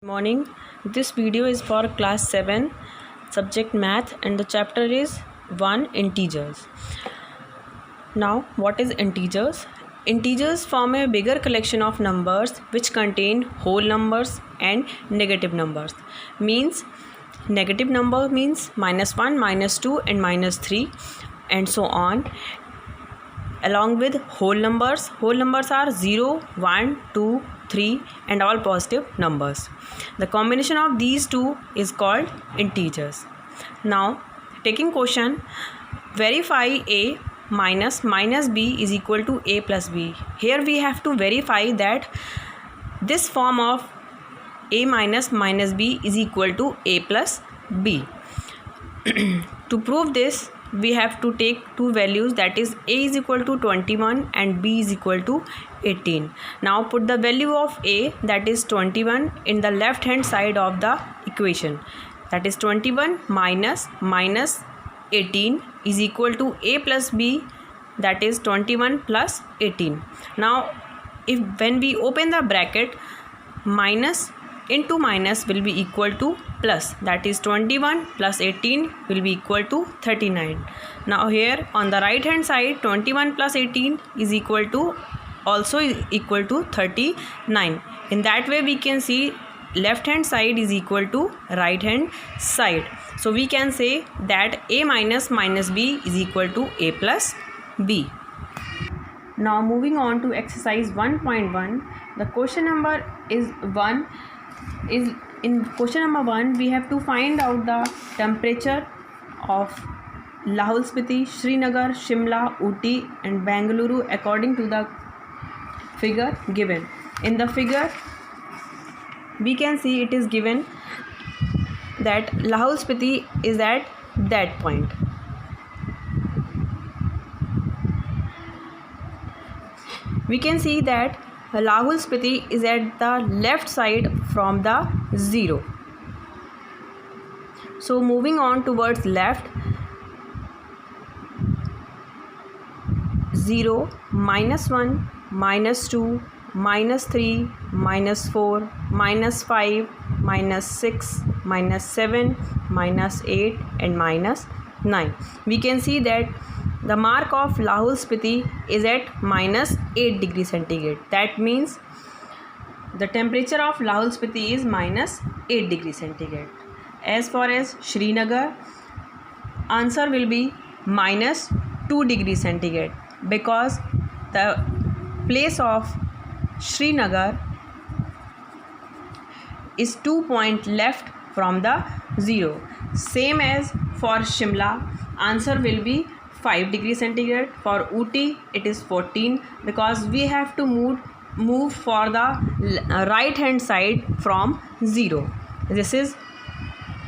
Morning. This video is for class 7 subject math and the chapter is 1 integers. Now what is integers? Integers form a bigger collection of numbers which contain whole numbers and negative numbers. Means negative number means -1, -2 and -3 and so on. Along with whole numbers are 0, 1, 2, 3 and all positive numbers. The combination of these two is called integers. Now taking question, verify a minus b is equal to a plus b. Here we have to verify that this form of a minus b is equal to a plus b. To prove this, we have to take two values, that is a is equal to 21 and b is equal to 18. Now put the value of a, that is 21, in the left hand side of the equation, that is 21 minus 18 is equal to a plus b, that is 21 plus 18. Now when we open the bracket, minus into minus will be equal to plus, that is 21 plus 18 will be equal to 39. Now here on the right hand side, 21 plus 18 is equal to also equal to 39. In that way we can see left hand side is equal to right hand side. So we can say that a minus b is equal to a plus b. Now moving on to exercise 1.1, the question number is 1. In question number 1, we have to find out the temperature of Lahul Spiti, Srinagar, Shimla, Ooty and Bengaluru according to the figure given. In the figure we can see it is given that Lahul Spiti is at that point. We can see that Lahul Spiti is at the left side from the 0. So moving on towards left, 0, -1, -2, -3, -4, -5, -6, -7, -8 and -9. We can see that the mark of Lahul Spiti is at -8 degree centigrade. That means the temperature of Lahul Spiti is -8 degree centigrade. As far as Srinagar, answer will be -2 degree centigrade, because the place of Srinagar is 2 points left from the 0. Same as for Shimla, answer will be 5 degree centigrade. For Ooty it is 14, because we have to move for the right hand side from 0. This is,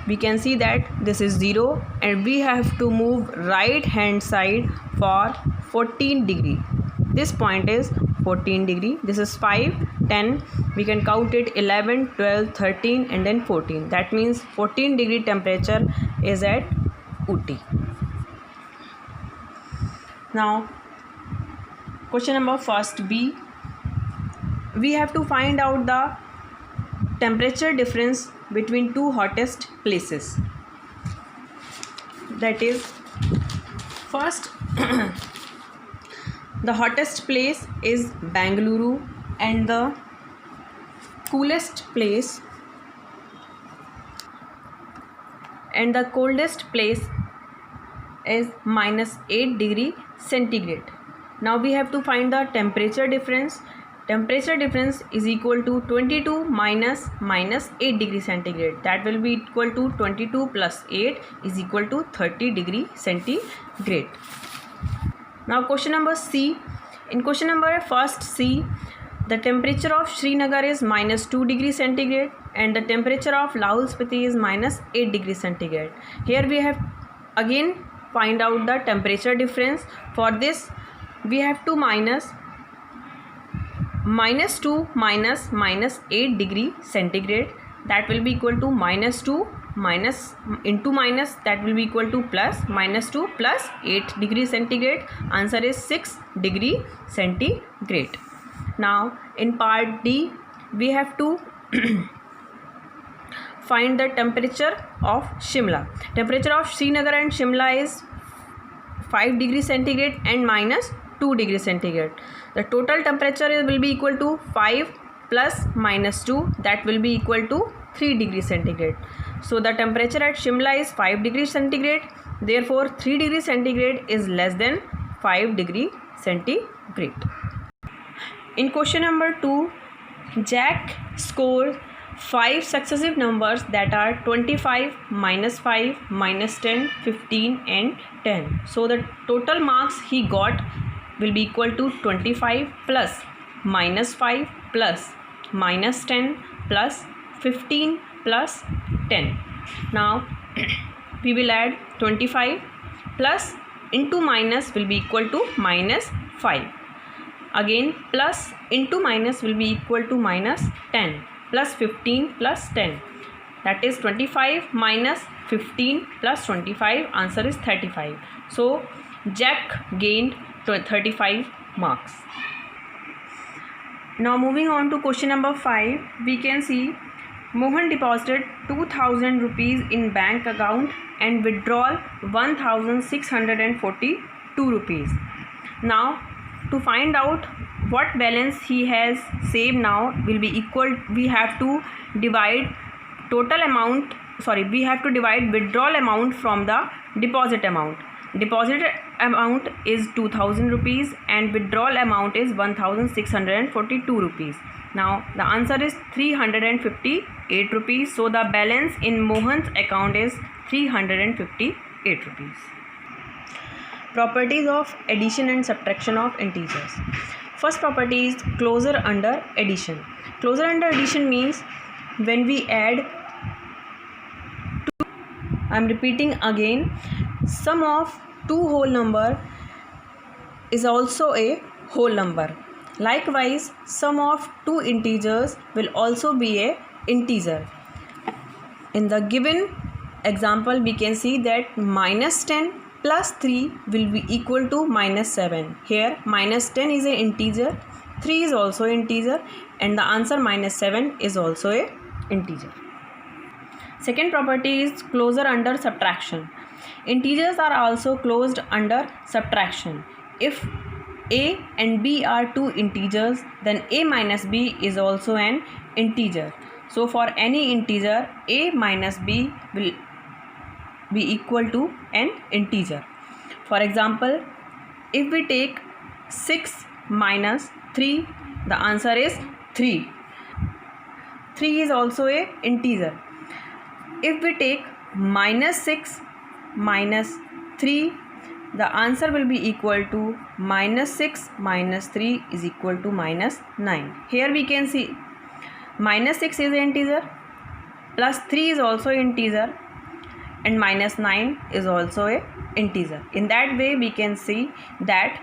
we can see that this is 0 and we have to move right hand side for 14 degree. This point is 14 degree. This is 5, 10, we can count it 11, 12, 13 and then 14. That means 14 degree temperature is at Ooty. Now question number first B, we have to find out the temperature difference between two hottest places. That is, first the hottest place is Bengaluru and the coolest place and the coldest place is -8 degree centigrade. Now we have to find the temperature difference. Temperature difference is equal to 22 minus -8 degree centigrade. That will be equal to 22 plus 8 is equal to 30 degree centigrade. Now question number C. In question number first C, the temperature of Srinagar is -2 degree centigrade and the temperature of Lahul Spiti is -8 degree centigrade. Here we have again find out the temperature difference. For this we have to -2 minus -8 degree centigrade, that will be equal to -2 minus into minus, that will be equal to plus, -2 plus 8 degree centigrade, answer is 6 degree centigrade. Now in part D we have to find the temperature of Shimla. Temperature of Srinagar and Shimla is 5 degrees centigrade and minus 2 degrees centigrade. The total temperature will be equal to 5 plus minus 2, that will be equal to 3 degrees centigrade. So the temperature at Shimla is 5 degrees centigrade, therefore 3 degrees centigrade is less than 5 degrees centigrade. In question number 2, Jack scored 5 successive numbers that are 25, minus 5, minus 10, 15 and 10. So the total marks he got will be equal to 25 plus minus 5 plus minus 10 plus 15 plus 10. Now we will add 25 plus into minus will be equal to minus 5. Again plus into minus will be equal to minus 10 plus 15 plus 10, that is 25 minus 15 plus 25, answer is 35. So Jack gained 35 marks. Now moving on to question number 5, we can see Mohan deposited 2000 rupees in bank account and withdrawal 1642 rupees. Now to find out what balance he has saved now will be equal, we have to divide withdrawal amount from the deposit amount. Deposit amount is 2000 rupees and withdrawal amount is 1642 rupees. Now the answer is 358 rupees. So the balance in Mohan's account is 358 rupees. Properties of addition and subtraction of integers. First property is closure under addition. Closure under addition means when we add two, I am repeating again, sum of two whole number is also a whole number. Likewise, sum of two integers will also be a integer. In the given example, we can see that minus 10 plus 3 will be equal to minus 7. Here minus 10 is an integer, 3 is also an integer, and the answer minus 7 is also a integer. Second property is closure under subtraction. Integers are also closed under subtraction. If a and b are two integers, then a minus b is also an integer. So for any integer, a minus b will be equal to an integer. For example, if we take 6 minus 3, the answer is 3. 3 is also a integer. If we take minus 6 minus 3, the answer will be equal to minus 6 minus 3 is equal to minus 9. Here we can see minus 6 is an integer, plus 3 is also an integer, and minus 9 is also a integer. In that way we can see that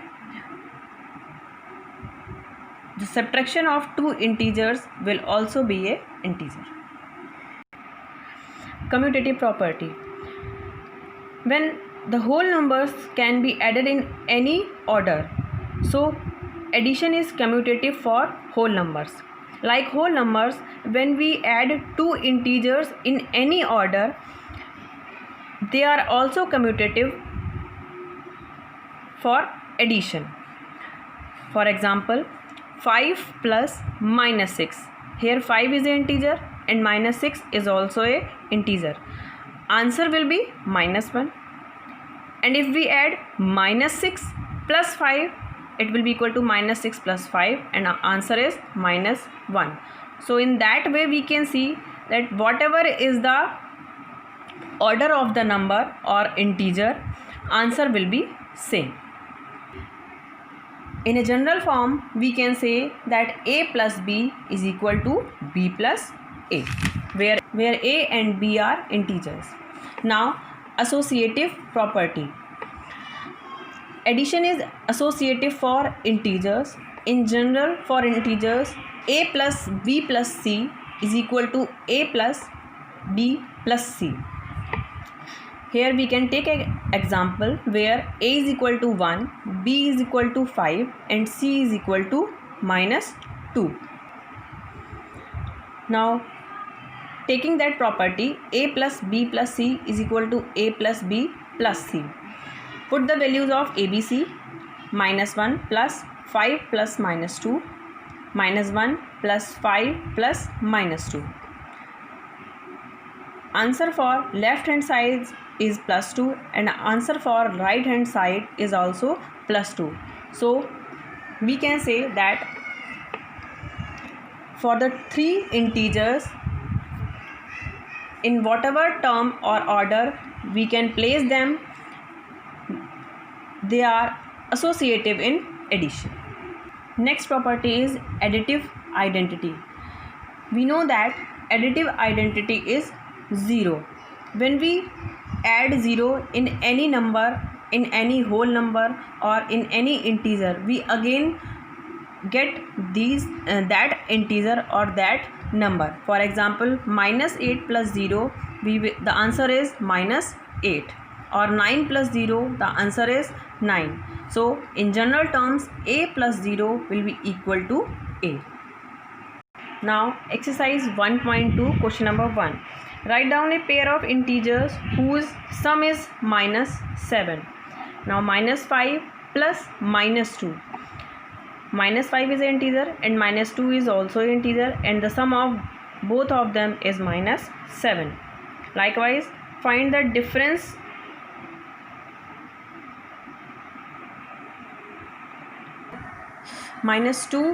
the subtraction of two integers will also be a integer. Commutative property. When the whole numbers can be added in any order, so addition is commutative for whole numbers. Like whole numbers, when we add two integers in any order, they are also commutative for addition. For example, 5 plus minus 6. Here 5 is an integer and minus 6 is also a integer. Answer will be minus 1. And if we add minus 6 plus 5, it will be equal to minus 6 plus 5, and our answer is minus 1. So in that way we can see that whatever is the order of the number or integer, answer will be same. In a general form, we can say that a plus b is equal to b plus a, where a and b are integers. Now associative property. Addition is associative for integers. In general, for integers, a plus b plus c is equal to a plus b plus c. Here we can take an example where a is equal to 1, b is equal to 5 and c is equal to minus 2. Now taking that property a plus b plus c is equal to a plus b plus c. Put the values of ABC, -1 plus 5 plus -2, -1 plus 5 plus -2. Answer for left hand side is +2 and answer for right hand side is also +2. So we can say that for the three integers, in whatever term or order we can place them, they are associative in addition. Next property is additive identity. We know that additive identity is 0. When we add 0 in any number, in any whole number or in any integer, we again get that integer or that number. For example, -8 plus 0, the answer is -8, or 9 plus 0, the answer is 9. So in general terms, a plus 0 will be equal to a. Now exercise 1.2, question number 1. Write down a pair of integers whose sum is -7. Now -5 plus -2. -5 is an integer and -2 is also an integer, and the sum of both of them is -7. Likewise, find the difference -2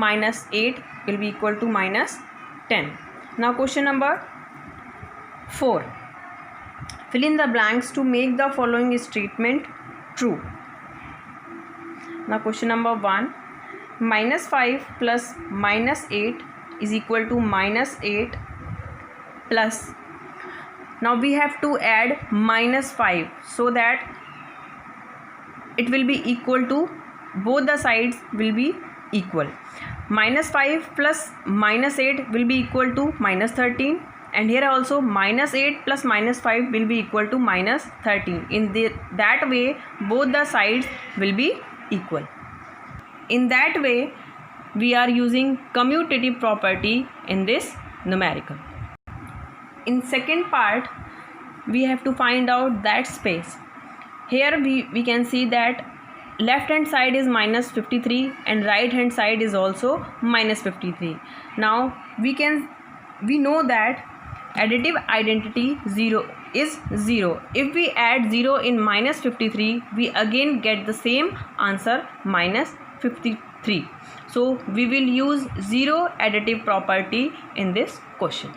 minus 8 will be equal to -10. Now question number 4. Fill in the blanks to make the following statement true. Now question number 1. -5 plus -8 is equal to -8 plus. Now we have to add -5 so that it will be equal to, both the sides will be equal. -5 plus -8 will be equal to -13, and here also -8 plus -5 will be equal to -13. In that way both the sides will be equal. In that way we are using commutative property in this numerical. In second part we have to find out that space. Here we can see that left hand side is -53 and right hand side is also -53. Now we know that additive identity 0 is 0. If we add 0 in -53, we again get the same answer, -53. So we will use 0 additive property in this question.